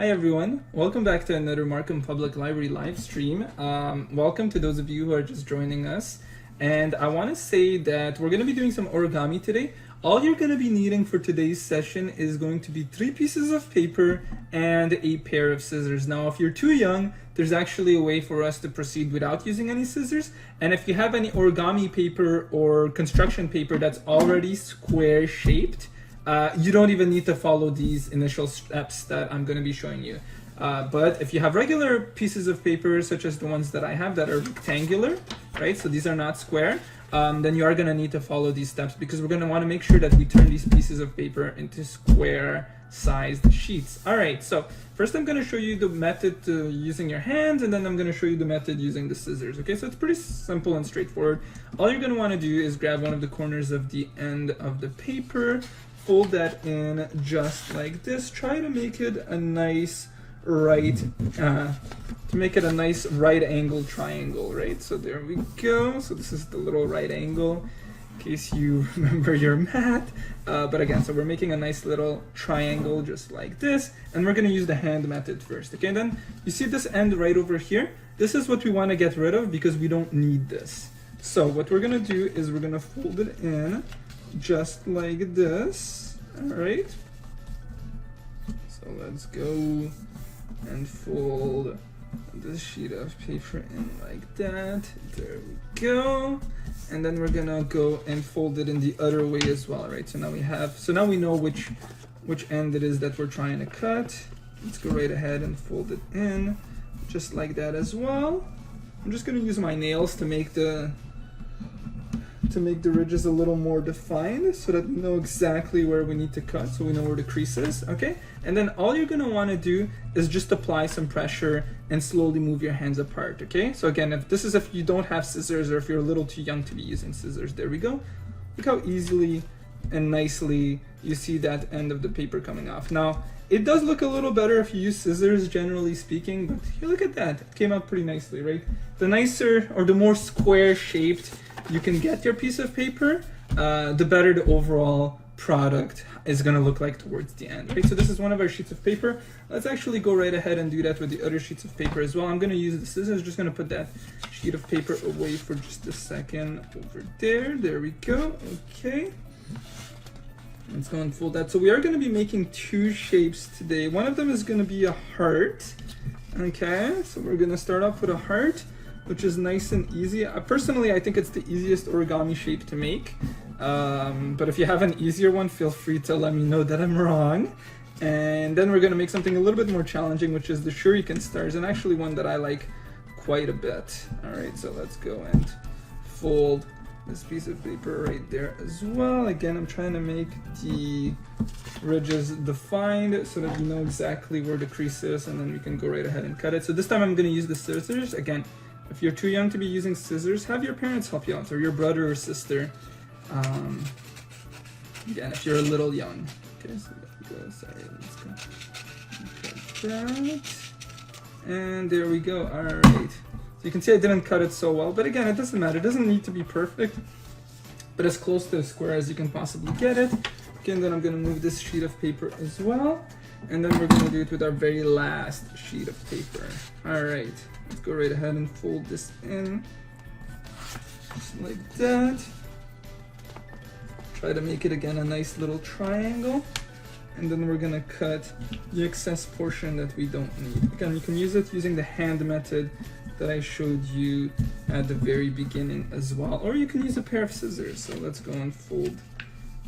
Hi everyone, welcome back to another Markham Public Library live stream. Welcome to those of you who are just joining us. And I want to say that we're going to be doing some origami today. All you're going to be needing for today's session is going to be 3 pieces of paper and a pair of scissors. Now, if you're too young, there's actually a way for us to proceed without using any scissors. And if you have any origami paper or construction paper that's already square shaped, you don't even need to follow these initial steps that I'm going to be showing you. But if you have regular pieces of paper, such as the ones that I have that are rectangular, right? So these are not square, then you are going to need to follow these steps because we're going to want to make sure that we turn these pieces of paper into square sized sheets. All right, so first I'm going to show you the method to using your hands, and then I'm going to show you the method using the scissors. Okay, so it's pretty simple and straightforward. All you're going to want to do is grab one of the corners of the end of the paper, fold that in just like this. Try to make it a nice right angle triangle, right? So there we go. So this is the little right angle, in case you remember your math. But again, so we're making a nice little triangle just like this, and we're going to use the hand method first. Okay, and then you see this end right over here. This is what we want to get rid of because we don't need this. So what we're going to do is we're going to fold it in just like this. All right, so let's go and fold this sheet of paper in like that. There we go. And then we're gonna go and fold it in the other way as well, right? So now we know which end it is that we're trying to cut. Let's go right ahead and fold it in just like that as well. I'm just gonna use my nails to make the ridges a little more defined so that we know exactly where we need to cut, so we know where the crease is, okay? And then all you're gonna wanna do is just apply some pressure and slowly move your hands apart, okay? So again, if you don't have scissors or if you're a little too young to be using scissors, there we go. Look how easily and nicely you see that end of the paper coming off. Now, it does look a little better if you use scissors, generally speaking, but here, look at that. It came out pretty nicely, right? The nicer or the more square shaped you can get your piece of paper, the better the overall product is going to look like towards the end, right? So this is one of our sheets of paper. Let's actually go right ahead and do that with the other sheets of paper as well. I'm going to use the scissors, just going to put that sheet of paper away for just a second over there. There we go. Okay. Let's go and fold that. So we are going to be making 2 shapes today. One of them is going to be a heart. Okay, so we're going to start off with a heart, which is nice and easy. Personally, I think it's the easiest origami shape to make. But if you have an easier one, feel free to let me know that I'm wrong. And then we're going to make something a little bit more challenging, which is the shuriken stars, and actually one that I like quite a bit. All right, so let's go and fold this piece of paper right there as well. Again, I'm trying to make the ridges defined so that you know exactly where the crease is, and then we can go right ahead and cut it. So this time I'm going to use the scissors. Again, if you're too young to be using scissors, have your parents help you out, or your brother or sister. Again, if you're a little young. Okay, so there we go. Sorry, let's go. Cut that. And there we go. All right. So you can see I didn't cut it so well, but again, it doesn't matter. It doesn't need to be perfect, but as close to a square as you can possibly get it. Okay, and then I'm going to move this sheet of paper as well. And then we're going to do it with our very last sheet of paper. All right. Let's go right ahead and fold this in just like that. Try to make it again a nice little triangle, and then we're gonna cut the excess portion that we don't need. Again, you can use it using the hand method that I showed you at the very beginning as well, or you can use a pair of scissors. So let's go and fold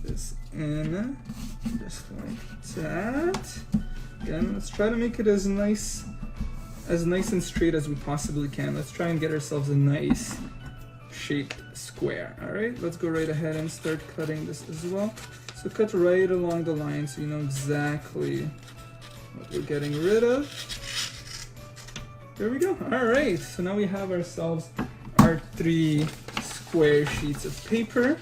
this in just like that. Again, let's try to make it as nice and straight as we possibly can. Let's try and get ourselves a nice shaped square. All right, let's go right ahead and start cutting this as well. So cut right along the line so you know exactly what we're getting rid of. There we go. All right, so now we have ourselves our 3 square sheets of paper.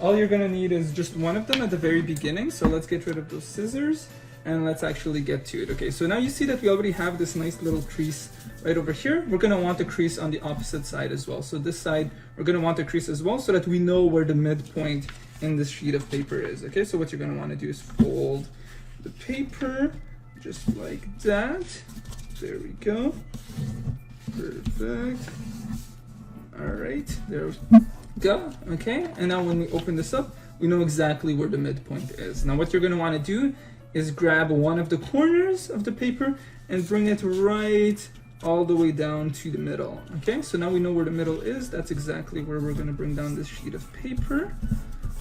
All you're gonna need is just one of them at the very beginning. So let's get rid of those scissors and let's actually get to it. Okay, so now you see that we already have this nice little crease right over here. We're gonna want the crease on the opposite side as well. So this side, we're gonna want the crease as well so that we know where the midpoint in this sheet of paper is. Okay, so what you're gonna wanna do is fold the paper just like that. There we go. Perfect. All right, there we go. Okay, and now when we open this up, we know exactly where the midpoint is. Now what you're gonna wanna do is grab one of the corners of the paper and bring it right all the way down to the middle. Okay, so now we know where the middle is. That's exactly where we're gonna bring down this sheet of paper.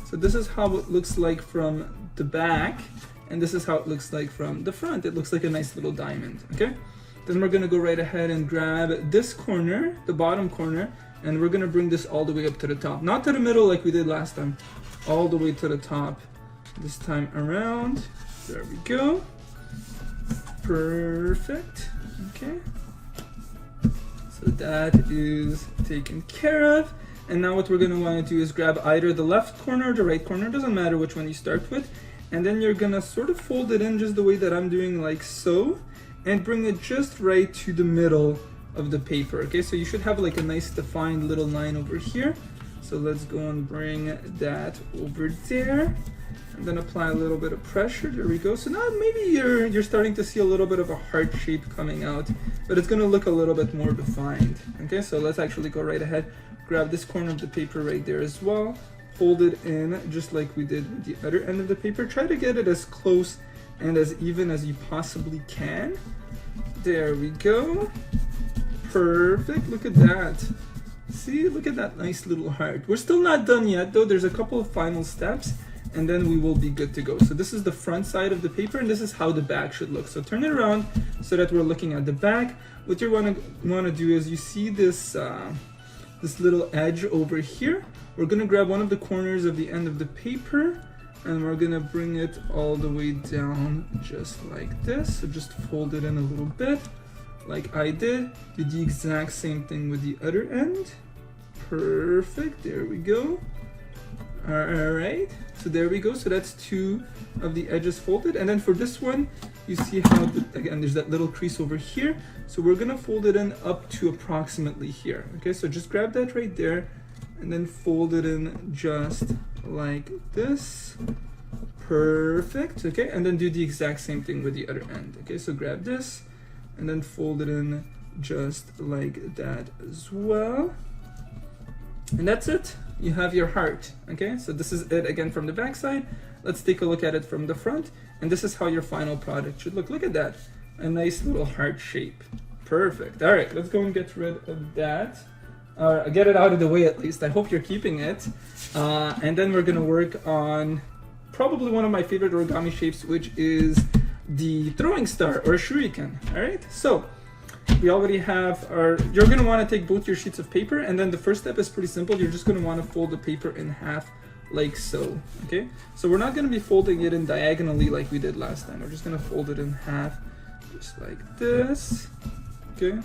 So this is how it looks like from the back, and this is how it looks like from the front. It looks like a nice little diamond, okay? Then we're gonna go right ahead and grab this corner, the bottom corner, and we're gonna bring this all the way up to the top. Not to the middle like we did last time, all the way to the top this time around. There we go. Perfect, okay. So that is taken care of. And now what we're gonna wanna do is grab either the left corner or the right corner, doesn't matter which one you start with, and then you're gonna sort of fold it in just the way that I'm doing, like so, and bring it just right to the middle of the paper, okay? So you should have like a nice defined little line over here. So let's go and bring that over there, and then apply a little bit of pressure. There we go. So now maybe you're starting to see a little bit of a heart shape coming out, but it's gonna look a little bit more defined, okay? So let's actually go right ahead, grab this corner of the paper right there as well, fold it in just like we did with the other end of the paper. Try to get it as close and as even as you possibly can. There we go. Perfect, look at that. See, look at that nice little heart. We're still not done yet though. There's a couple of final steps and then we will be good to go. So this is the front side of the paper and this is how the back should look. So turn it around so that we're looking at the back. What you want to do is you see this this little edge over here. We're gonna grab one of the corners of the end of the paper and we're gonna bring it all the way down just like this. So just fold it in a little bit like I did. Do the exact same thing with the other end. Perfect, there we go. All right, so there we go. So that's two of the edges folded. And then for this one, you see how, again, there's that little crease over here. So we're gonna fold it in up to approximately here. Okay, so just grab that right there and then fold it in just like this. Perfect, okay, and then do the exact same thing with the other end. Okay, so grab this and then fold it in just like that as well. And that's it. You have your heart. Okay, so this is it again from the back side. Let's take a look at it from the front. And this is how your final product should look. Look at that. A nice little heart shape. Perfect. All right, let's go and get rid of that. Get it out of the way at least. I hope you're keeping it. And then we're gonna work on probably one of my favorite origami shapes, which is the throwing star or shuriken. All right, so we already have our, you're gonna wanna take both your sheets of paper, and then the first step is pretty simple. You're just gonna wanna fold the paper in half like so, okay? So we're not gonna be folding it in diagonally like we did last time. We're just gonna fold it in half just like this, okay?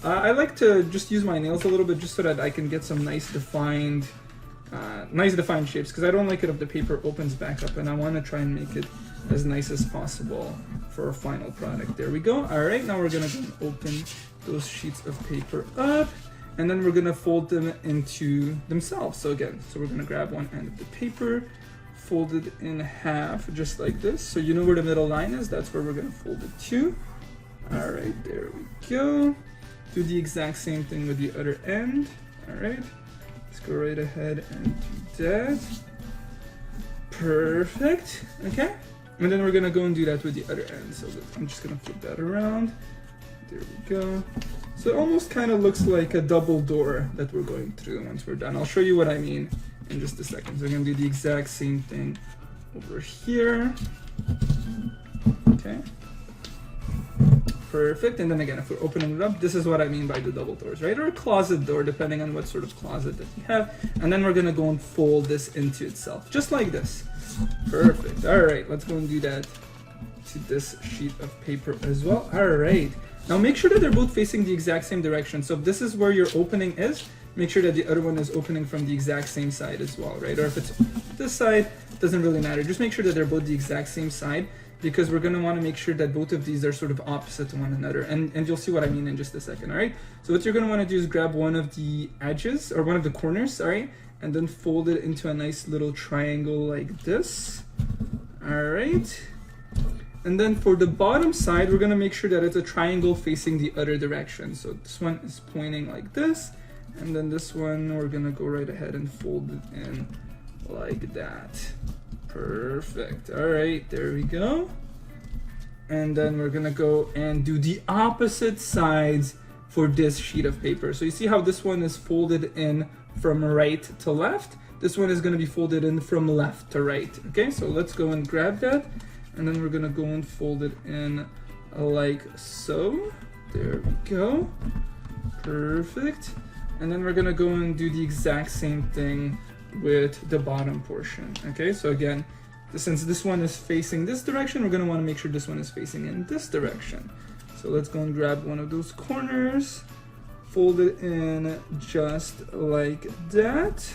I like to just use my nails a little bit just so that I can get some nice defined shapes, because I don't like it if the paper opens back up, and I wanna try and make it as nice as possible for our final product. There we go. All right, now we're gonna go and open those sheets of paper up, and then we're gonna fold them into themselves. So again, so we're gonna grab one end of the paper, fold it in half just like this. So you know where the middle line is, that's where we're gonna fold it to. All right, there we go. Do the exact same thing with the other end. All right, let's go right ahead and do that. Perfect, okay. And then we're gonna go and do that with the other end. So I'm just gonna flip that around. There we go. So it almost kind of looks like a double door that we're going through once we're done. I'll show you what I mean in just a second. So we're gonna do the exact same thing over here. Okay. Perfect. And then again, if we're opening it up, this is what I mean by the double doors, right? Or a closet door, depending on what sort of closet that you have. And then we're gonna go and fold this into itself, just like this. Perfect. All right, let's go and do that to this sheet of paper as well. All right. Now make sure that they're both facing the exact same direction. So if this is where your opening is, make sure that the other one is opening from the exact same side as well, right? Or if it's this side, it doesn't really matter. Just make sure that they're both the exact same side, because we're gonna wanna make sure that both of these are sort of opposite to one another. And you'll see what I mean in just a second, all right? So what you're gonna wanna do is grab one of the edges, or one of the corners, sorry, and then fold it into a nice little triangle like this. All right. And then for the bottom side, we're gonna make sure that it's a triangle facing the other direction. So this one is pointing like this, and then this one, we're gonna go right ahead and fold it in like that. Perfect. All right, there we go. And then we're gonna go and do the opposite sides for this sheet of paper. So you see how this one is folded in from right to left? This one is gonna be folded in from left to right. Okay, so let's go and grab that. And then we're gonna go and fold it in like so. There we go. Perfect. And then we're gonna go and do the exact same thing with the bottom portion. Okay, so again, since this one is facing this direction, we're gonna wanna make sure this one is facing in this direction. So let's go and grab one of those corners, fold it in just like that.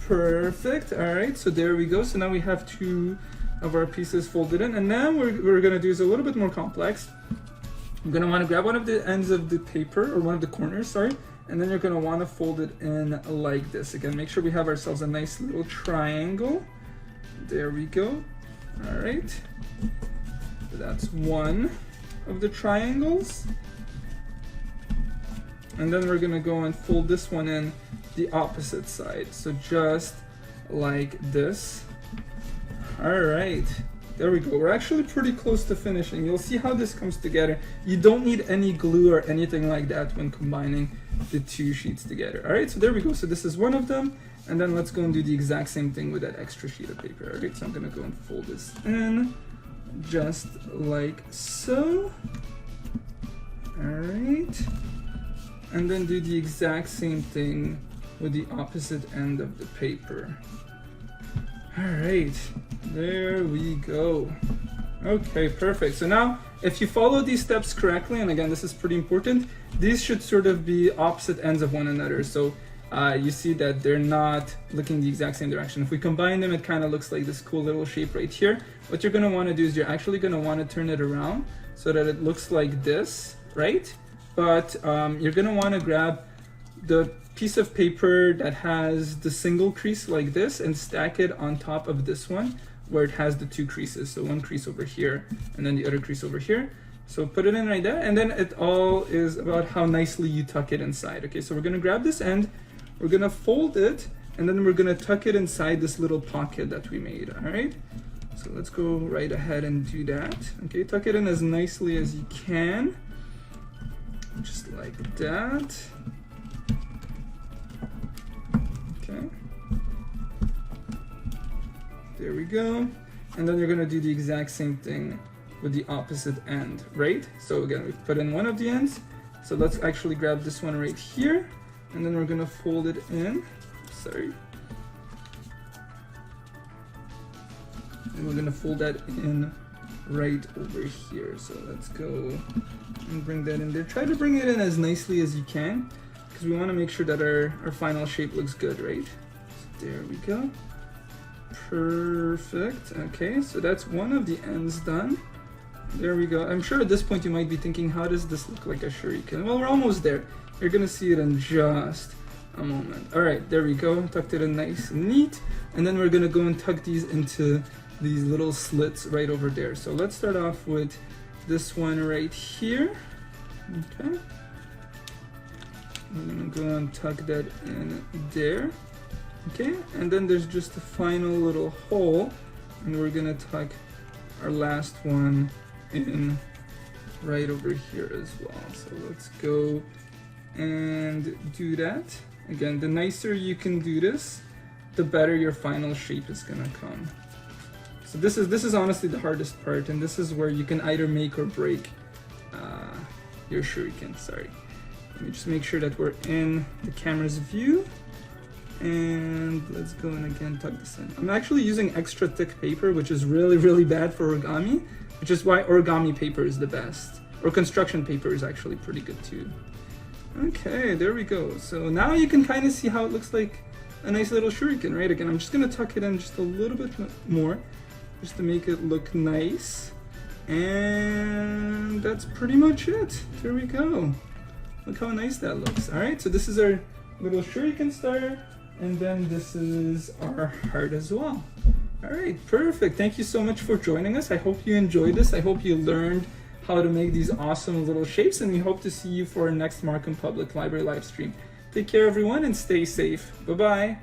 Perfect. All right, so there we go. So now we have two of our pieces folded in, and now what we're gonna do is a little bit more complex. You're gonna wanna grab one of the ends of the paper, or one of the corners, sorry, and then you're gonna wanna fold it in like this. Again, make sure we have ourselves a nice little triangle. There we go. All right, so that's one of the triangles. And then we're gonna go and fold this one in the opposite side. So just like this. All right, there we go. We're actually pretty close to finishing. You'll see how this comes together. You don't need any glue or anything like that when combining the two sheets together. All right, so there we go. So this is one of them. And then let's go and do the exact same thing with that extra sheet of paper. All right, so I'm gonna go and fold this in just like so. All right. And then do the exact same thing with the opposite end of the paper. All right, there we go. Okay, perfect. So now, if you follow these steps correctly, and again, this is pretty important, these should sort of be opposite ends of one another. So you see that they're not looking the exact same direction. If we combine them, it kind of looks like this cool little shape right here. What you're gonna wanna do is you're actually gonna wanna turn it around so that it looks like this, right? But you're gonna wanna grab the piece of paper that has the single crease like this and stack it on top of this one where it has the two creases. So one crease over here and then the other crease over here. So put it in right there, and then it all is about how nicely you tuck it inside. Okay, so we're gonna grab this end, we're gonna fold it, and then we're gonna tuck it inside this little pocket that we made, all right? So let's go right ahead and do that. Okay, tuck it in as nicely as you can, just like that. Okay, there we go. And then you're gonna do the exact same thing with the opposite end, right? So again, we've put in one of the ends. So let's actually grab this one right here, and then we're gonna fold it in, sorry. And we're gonna fold that in right over here. So let's go and bring that in there. Try to bring it in as nicely as you can, because we wanna make sure that our final shape looks good, right? So there we go. Perfect. Okay, so that's one of the ends done. There we go. I'm sure at this point you might be thinking, how does this look like a shuriken? Well, we're almost there. You're gonna see it in just a moment. All right, there we go. Tucked it in nice and neat. And then we're gonna go and tuck these into these little slits right over there. So let's start off with this one right here. Okay. I'm gonna go and tuck that in there. Okay, and then there's just a final little hole, and we're gonna tuck our last one in right over here as well. So let's go and do that. Again, the nicer you can do this, the better your final shape is gonna come. So this is honestly the hardest part, and this is where you can either make or break your shuriken. Sorry. Let me just make sure that we're in the camera's view. And let's go and again tuck this in. I'm actually using extra thick paper, which is really, really bad for origami, which is why origami paper is the best. Or construction paper is actually pretty good too. Okay, there we go. So now you can kind of see how it looks like a nice little shuriken, right? Again, I'm just gonna tuck it in just a little bit more, just to make it look nice. And that's pretty much it. There we go. Look how nice that looks. All right, so this is our little shuriken starter. And then this is our heart as well. All right, perfect. Thank you so much for joining us. I hope you enjoyed this. I hope you learned how to make these awesome little shapes, and we hope to see you for our next Markham Public Library live stream. Take care, everyone, and stay safe. Bye-bye.